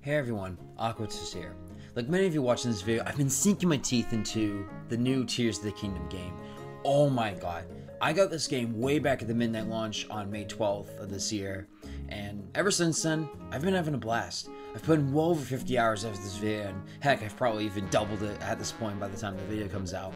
Hey everyone, AquaTwist here. Like many of you watching this video, I've been sinking my teeth into the new Tears of the Kingdom game. Oh my god. I got this game way back at the midnight launch on May 12th of this year, and ever since then, I've been having a blast. I've put in well over 50 hours after this video, and heck, I've probably even doubled it at this point by the time the video comes out.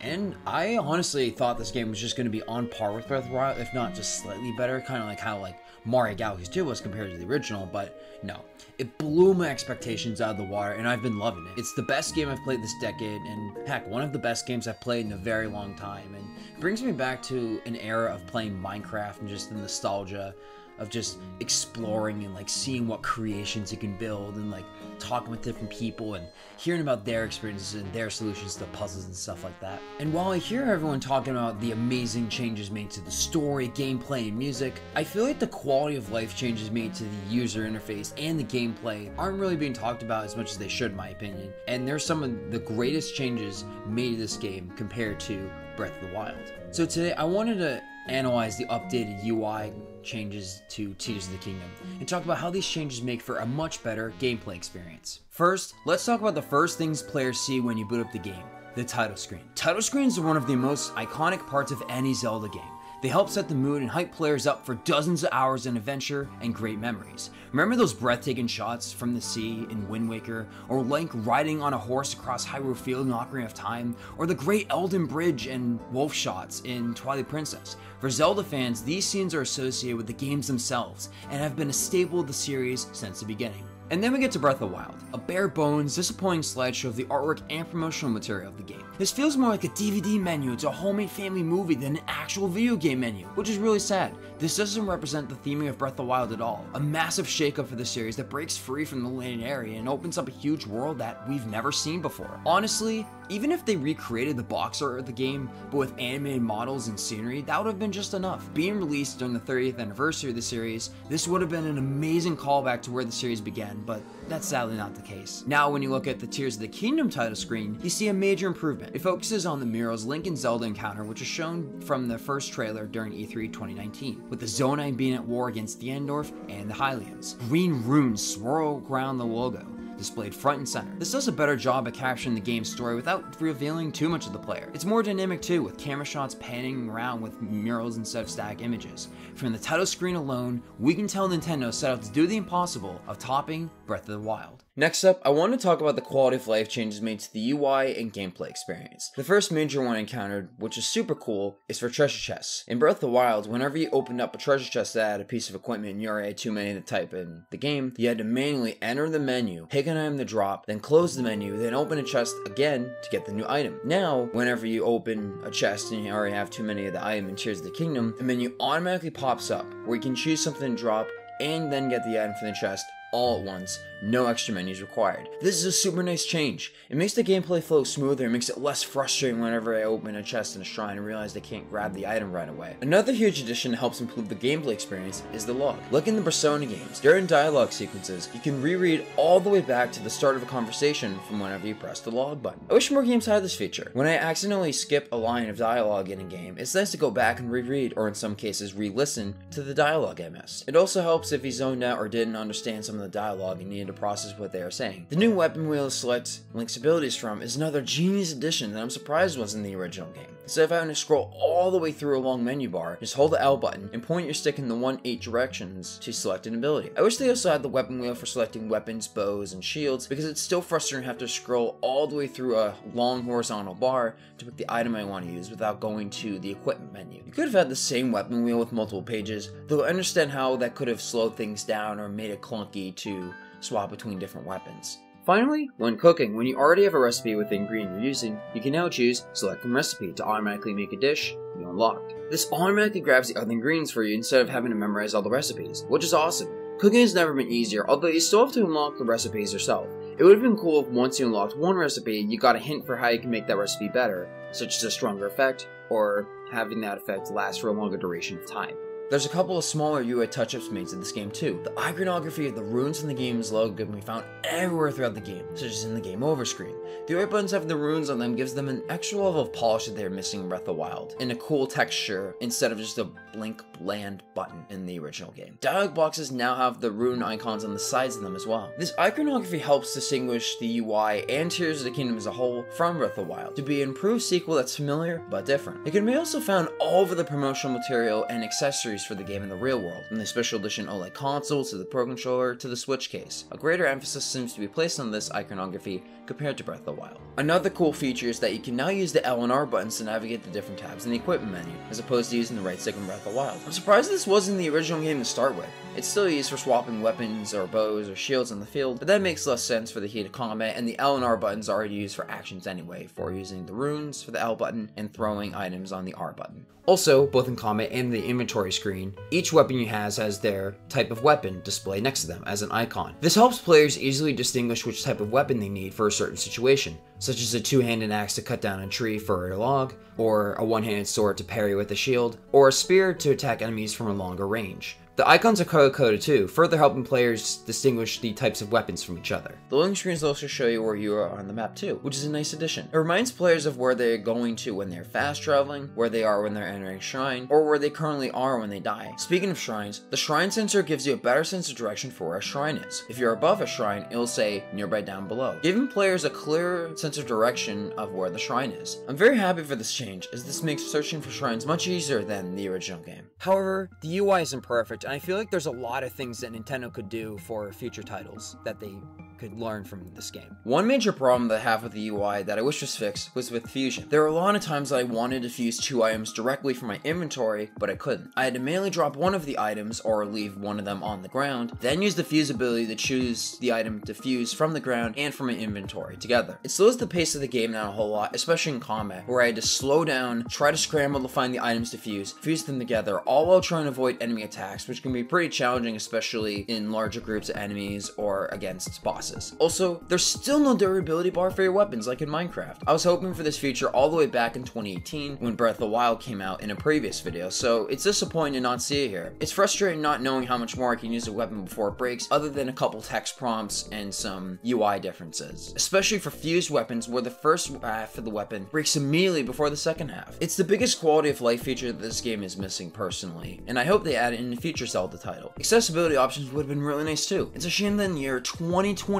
And I honestly thought this game was just going to be on par with Breath of the Wild, if not just slightly better, kind of like how Mario Galaxy 2 was compared to the original, but no. It blew my expectations out of the water, and I've been loving it. It's the best game I've played this decade, and heck, one of the best games I've played in a very long time, and it brings me back to an era of playing Minecraft and just the nostalgia of just exploring and seeing what creations you can build and talking with different people and hearing about their experiences and their solutions to puzzles and stuff like that. And while I hear everyone talking about the amazing changes made to the story, gameplay, and music, I feel like the quality of life changes made to the user interface and the gameplay aren't really being talked about as much as they should, in my opinion. And there's some of the greatest changes made to this game compared to Breath of the Wild. So today I wanted to analyze the updated UI changes to Tears of the Kingdom and talk about how these changes make for a much better gameplay experience. First, let's talk about the first things players see when you boot up the game, the title screen. Title screens are one of the most iconic parts of any Zelda game. They help set the mood and hype players up for dozens of hours in adventure and great memories. Remember those breathtaking shots from the sea in Wind Waker, or Link riding on a horse across Hyrule Field in Ocarina of Time, or the great Elden Bridge and wolf shots in Twilight Princess? For Zelda fans, these scenes are associated with the games themselves and have been a staple of the series since the beginning. And then we get to Breath of the Wild, a bare bones, disappointing slideshow of the artwork and promotional material of the game. This feels more like a DVD menu to a homemade family movie than an actual video game menu, which is really sad. This doesn't represent the theming of Breath of the Wild at all. A massive shakeup for the series that breaks free from the linear area and opens up a huge world that we've never seen before. Honestly, even if they recreated the box art of the game, but with animated models and scenery, that would have been just enough. Being released during the 30th anniversary of the series, this would have been an amazing callback to where the series began, but that's sadly not the case. Now, when you look at the Tears of the Kingdom title screen, you see a major improvement. It focuses on the murals Link and Zelda encounter, which is shown from the first trailer during E3 2019, with the Zonai being at war against the Endorf and the Hylians. Green runes swirl around the logo, displayed front and center. This does a better job at capturing the game's story without revealing too much of the player. It's more dynamic too, with camera shots panning around with murals instead of static images. From the title screen alone, we can tell Nintendo set out to do the impossible of topping Breath of the Wild. Next up, I want to talk about the quality of life changes made to the UI and gameplay experience. The first major one I encountered, which is super cool, is for treasure chests. In Breath of the Wild, whenever you opened up a treasure chest that had a piece of equipment and you already had too many to type in the game, you had to manually enter the menu, pick an item to drop, then close the menu, then open a chest again to get the new item. Now, whenever you open a chest and you already have too many of the item in Tears of the Kingdom, the menu automatically pops up where you can choose something to drop and then get the item from the chest all at once, no extra menus required. This is a super nice change. It makes the gameplay flow smoother and makes it less frustrating whenever I open a chest in a shrine and realize I can't grab the item right away. Another huge addition that helps improve the gameplay experience is the log. Like in the Persona games, during dialogue sequences, you can reread all the way back to the start of a conversation from whenever you press the log button. I wish more games had this feature. When I accidentally skip a line of dialogue in a game, it's nice to go back and reread, or in some cases re-listen to the dialogue I missed. It also helps if you zoned out or didn't understand some of the dialogue and needed to process what they are saying. The new weapon wheel to select Link's abilities from is another genius addition that I'm surprised was in the original game. Instead of having to scroll all the way through a long menu bar, just hold the L button and point your stick in the 1-8 directions to select an ability. I wish they also had the weapon wheel for selecting weapons, bows, and shields, because it's still frustrating to have to scroll all the way through a long horizontal bar to pick the item I want to use without going to the equipment menu. You could have had the same weapon wheel with multiple pages, though I understand how that could have slowed things down or made it clunky to swap between different weapons. Finally, when cooking, when you already have a recipe with the ingredient you're using, you can now choose Select from Recipe to automatically make a dish you unlocked. This automatically grabs the other ingredients for you instead of having to memorize all the recipes, which is awesome. Cooking has never been easier, although you still have to unlock the recipes yourself. It would have been cool if once you unlocked one recipe, you got a hint for how you can make that recipe better, such as a stronger effect, or having that effect last for a longer duration of time. There's a couple of smaller UI touch-ups made to this game too. The iconography of the runes in the game's logo can be found everywhere throughout the game, such as in the game over screen. The UI buttons having the runes on them gives them an extra level of polish that they're missing in Breath of the Wild, and a cool texture instead of just a blank, bland button in the original game. Dialog boxes now have the rune icons on the sides of them as well. This iconography helps distinguish the UI and Tears of the Kingdom as a whole from Breath of the Wild to be an improved sequel that's familiar but different. It can be also found all over the promotional material and accessories for the game in the real world, from the special edition OLED console to the Pro Controller to the Switch case. A greater emphasis seems to be placed on this iconography compared to Breath of the Wild. Another cool feature is that you can now use the L and R buttons to navigate the different tabs in the equipment menu, as opposed to using the right stick in Breath of the Wild. I'm surprised this wasn't the original game to start with. It's still used for swapping weapons or bows or shields in the field, but that makes less sense for the heat of combat, and the L and R buttons are already used for actions anyway, for using the runes for the L button and throwing items on the R button. Also, both in combat and the inventory screen, each weapon you has their type of weapon displayed next to them as an icon. This helps players easily distinguish which type of weapon they need for a certain situation, such as a two-handed axe to cut down a tree for a log, or a one-handed sword to parry with a shield, or a spear to attack enemies from a longer range. The icons are color-coded too, further helping players distinguish the types of weapons from each other. The loading screens also show you where you are on the map too, which is a nice addition. It reminds players of where they're going to when they're fast traveling, where they are when they're entering a shrine, or where they currently are when they die. Speaking of shrines, the shrine sensor gives you a better sense of direction for where a shrine is. If you're above a shrine, it'll say nearby down below, giving players a clearer sense of direction of where the shrine is. I'm very happy for this change, as this makes searching for shrines much easier than the original game. However, the UI isn't perfect, and I feel like there's a lot of things that Nintendo could do for future titles that they could learn from this game. One major problem that I have with the UI that I wish was fixed was with fusion. There were a lot of times that I wanted to fuse two items directly from my inventory, but I couldn't. I had to manually drop one of the items or leave one of them on the ground, then use the fuse ability to choose the item to fuse from the ground and from my inventory together. It slows the pace of the game down a whole lot, especially in combat, where I had to slow down, try to scramble to find the items to fuse them together, all while trying to avoid enemy attacks, which can be pretty challenging, especially in larger groups of enemies or against bosses. Also, there's still no durability bar for your weapons like in Minecraft. I was hoping for this feature all the way back in 2018 when Breath of the Wild came out in a previous video, so it's disappointing to not see it here. It's frustrating not knowing how much more I can use a weapon before it breaks, other than a couple text prompts and some UI differences. Especially for fused weapons, where the first half of the weapon breaks immediately before the second half. It's the biggest quality of life feature that this game is missing personally, and I hope they add it in a future Zelda title. Accessibility options would have been really nice too. It's a shame that in the year 2023,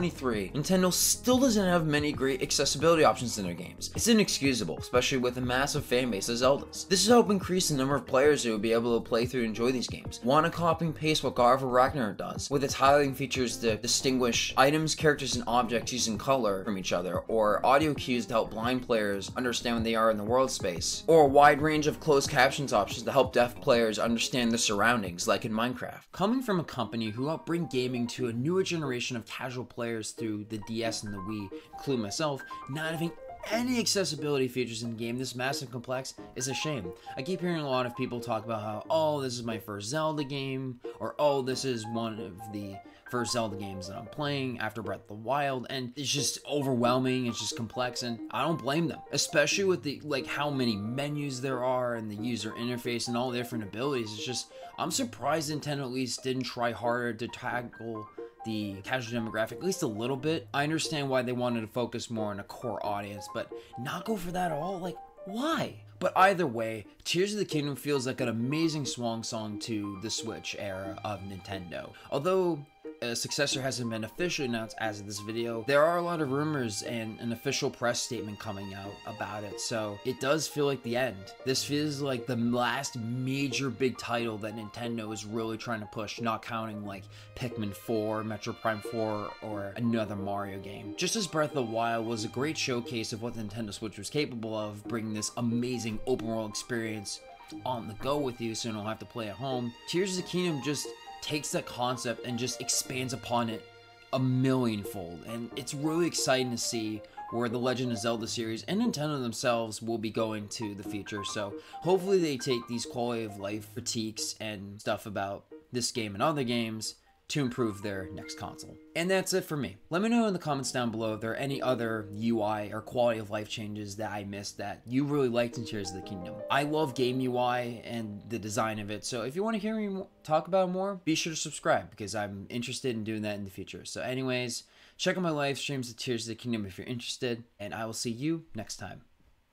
Nintendo still doesn't have many great accessibility options in their games. It's inexcusable, especially with a massive fan base of Zeldas. This has helped increase the number of players who will be able to play through and enjoy these games. Want to copy and paste what God of War Ragnarok does, with its highlighting features to distinguish items, characters, and objects using color from each other, or audio cues to help blind players understand when they are in the world space, or a wide range of closed captions options to help deaf players understand the surroundings, like in Minecraft. Coming from a company who helped bring gaming to a newer generation of casual players through the DS and the Wii, including myself, not having any accessibility features in the game this massive complex is a shame. I keep hearing a lot of people talk about how, oh, this is my first Zelda game, or oh, this is one of the first Zelda games that I'm playing after Breath of the Wild, and it's just overwhelming, it's just complex, and I don't blame them, especially with the how many menus there are and the user interface and all the different abilities. It's just, I'm surprised Nintendo at least didn't try harder to tackle the casual demographic at least a little bit. I understand why they wanted to focus more on a core audience, but not go for that at all. Like, why? But either way, Tears of the Kingdom feels like an amazing swan song to the Switch era of Nintendo. Although a successor hasn't been officially announced as of this video, there are a lot of rumors and an official press statement coming out about it, so it does feel like the end. This feels like the last major big title that Nintendo is really trying to push, not counting like Pikmin 4, Metroid Prime 4, or another Mario game. Just as Breath of the Wild was a great showcase of what the Nintendo Switch was capable of, bringing this amazing open world experience on the go with you so you don't have to play at home, Tears of the Kingdom just takes that concept and just expands upon it a millionfold, and it's really exciting to see where the Legend of Zelda series and Nintendo themselves will be going to the future. So hopefully they take these quality of life critiques and stuff about this game and other games to improve their next console. And that's it for me. Let me know in the comments down below if there are any other UI or quality of life changes that I missed that you really liked in Tears of the Kingdom. I love game UI and the design of it, so if you want to hear me talk about it more, be sure to subscribe because I'm interested in doing that in the future. So anyways, check out my live streams of Tears of the Kingdom if you're interested, and I will see you next time.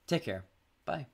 Take care. Bye.